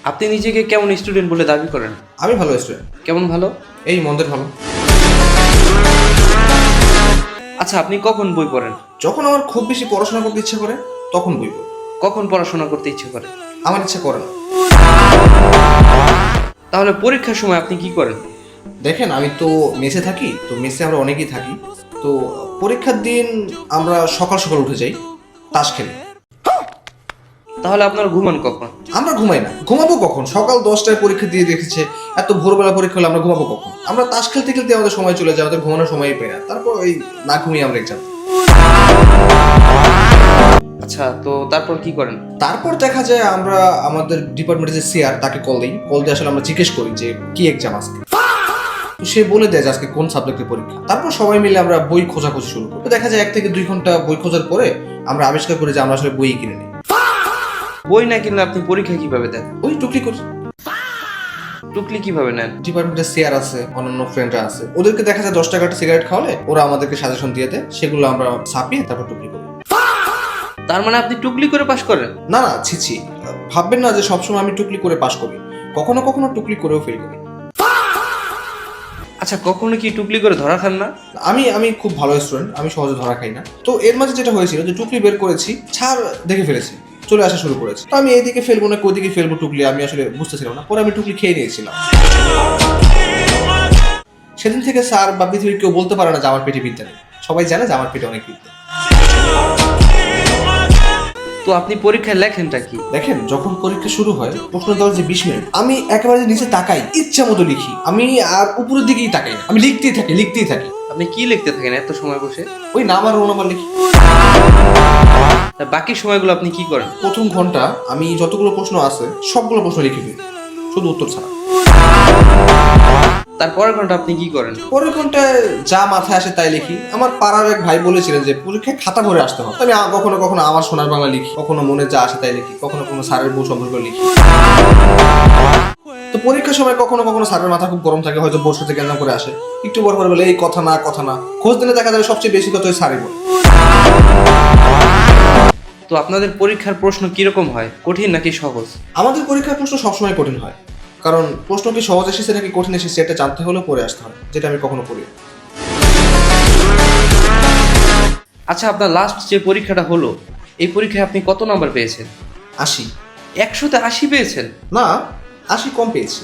আপনি নিজেকে কেমন স্টুডেন্ট বলে দাবি করেন? আমি ভালো স্টুডেন্ট। কেমন ভালো? এই মন্দের ভালো। আচ্ছা, আপনি কখন বই পড়েন? যখন আমার খুব বেশি পড়াশোনা করতে ইচ্ছা করে তখন বই পড়ি। কখন পড়াশোনা করতে ইচ্ছে করে? আমার ইচ্ছা করে না। তাহলে পরীক্ষার সময় আপনি কি করেন? দেখেন, আমি তো মেসে থাকি, তো মেসে আমরা অনেকেই থাকি। তো পরীক্ষার দিন আমরা সকাল সকাল উঠে যাই, তাস খেলি। তাহলে আপনার ঘুমান কখন? আমরা ঘুমাই না। ঘুমাবো কখন? সকাল 10টায় পরীক্ষা দিয়ে রেখেছে, এত ভোরবেলা পরীক্ষা হলে আমরা ঘুমাবো কখন? আমরা তাস খেলতে খেলতে আমাদের সময় চলে যায়, আমাদের ঘুমানোর সময়ই পাই না। তারপর ওই না ঘুমিয়ে আমরা এক্সাম। আচ্ছা, তো তারপর কি করেন? তারপর দেখা যায় আমরা আমাদের ডিপার্টমেন্টের যে সিআর তাকে কল দিই। কল দিয়ে আসলে আমরা জিজ্ঞেস করি যে কি এক্সাম আজকে। তো সে বলে দেয় যে আজকে কোন সাবজেক্টের পরীক্ষা। তারপর সবাই মিলে আমরা বই খোঁজাখুঁজি শুরু করি। তো দেখা যায় 1 থেকে 2 ঘন্টা বই খোঁজার পরে আমরা আবিষ্কার করি যে আমরা আসলে বই কিনে নিই। বই না কিনলে আপনি পরীক্ষা কিভাবে দেন? ওই টুকলি করি। টুকলি কিভাবে নেন? ডিপার্টমেন্টের সিআর আছে, অন্যান্য ফ্রেন্ডরা আছে, ওদেরকে দেখা যায় 10 টাকা একটা সিগারেট খাওয়ালে ওরা আমাদেরকে সাজেশন দিয়ে দেয়, সেগুলো আমরা ছাপিয়ে তারপর টুকলি করি। তার মানে আপনি টুকলি করে পাশ করেন? না না, ছি, ভাববেন না যে সবসময় আমি টুকলি করে পাশ করি। কখনো কখনো টুকলি করেও ফেল করি। আচ্ছা, কখনো কি টুকলি করে ধরা খান না? আমি খুব ভালো স্টুডেন্ট, আমি সহজে ধরা খাই না। তো এর মাঝে যেটা হয়েছিল যে টুকলি বের করেছি, ছাড় দেখে ফেলেছি, চলে আসা শুরু করেছে। তো আমি এইদিকে ফেলবো না কোদিকে ফেলবো টুকলি আমি আসলে বুঝতেছিলাম না। পরে আমি টুকলি খেয়ে নিয়েছিলাম। সেদিন থেকে স্যার বা পৃথিবীর কেউ বলতে পারে না যে আমার পেটে বিদ্যা নেই। সবাই জানে যে আমার পেটে অনেক বিদ্যা। তো আপনি পরীক্ষায় লেখেনটা কি? দেখেন, যখন পরীক্ষা শুরু হয়, প্রশ্ন দেওয়ার যে 20 মিনিট, আমি একেবারে নিচে তাকাই, ইচ্ছা মতো লিখি। আমি আর উপরের দিকেই তাকাই না, আমি লিখতেই থাকি। আপনি কি লিখতে থাকেন এত সময় বসে? ওই নাম আর রোল নাম্বার লিখি। তা বাকি সময়গুলো আপনি কি করেন? প্রথম ঘন্টা আমি যতগুলো প্রশ্ন আছে সবগুলো প্রশ্ন লিখে ফেলি, শুধু উত্তর ছাড়া। তারপরের ঘন্টা আপনি কি করেন? পরের ঘন্টায় যা মাথায় আসে তাই লিখি। আমার পাড়ার এক ভাই বলেছিলেন যে পরীক্ষায় খাতা ভরে আসতে হবে। আমি কখনো কখনো আমার সোনার বাংলা লিখি, কখনো মনে যা আসে তাই লিখি, কখনো কখনো স্যারের বউ সম্পর্কে লিখি। তো পরীক্ষার সময় কখনো কখনো স্যারের মাথা খুব গরম থাকে, হয়তো বোর্ড থেকে জ্ঞান করে আসে, একটু পর পর বলে এই কথা না। খোঁজ দিলে দেখা যাবে সবচেয়ে বেশি কথা ওই স্যারই বলে। তো আপনাদের পরীক্ষার প্রশ্ন কিরকম হয়, কঠিন নাকি সহজ? আমাদের পরীক্ষার প্রশ্ন সবসময় কঠিন হয়, কারণ প্রশ্ন কি সহজ এসেছে নাকি কঠিন এসেছে এটা জানতে হলেও পড়ে আসতে হয়, যেটা আমি কখনো পড়ি না। আচ্ছা, আপনার লাস্ট যে পরীক্ষাটা হলো, এই পরীক্ষায় আপনি কত নাম্বার পেয়েছেন? 80। 100-তে 80 পেয়েছেন? না, 80 কম পেয়েছি।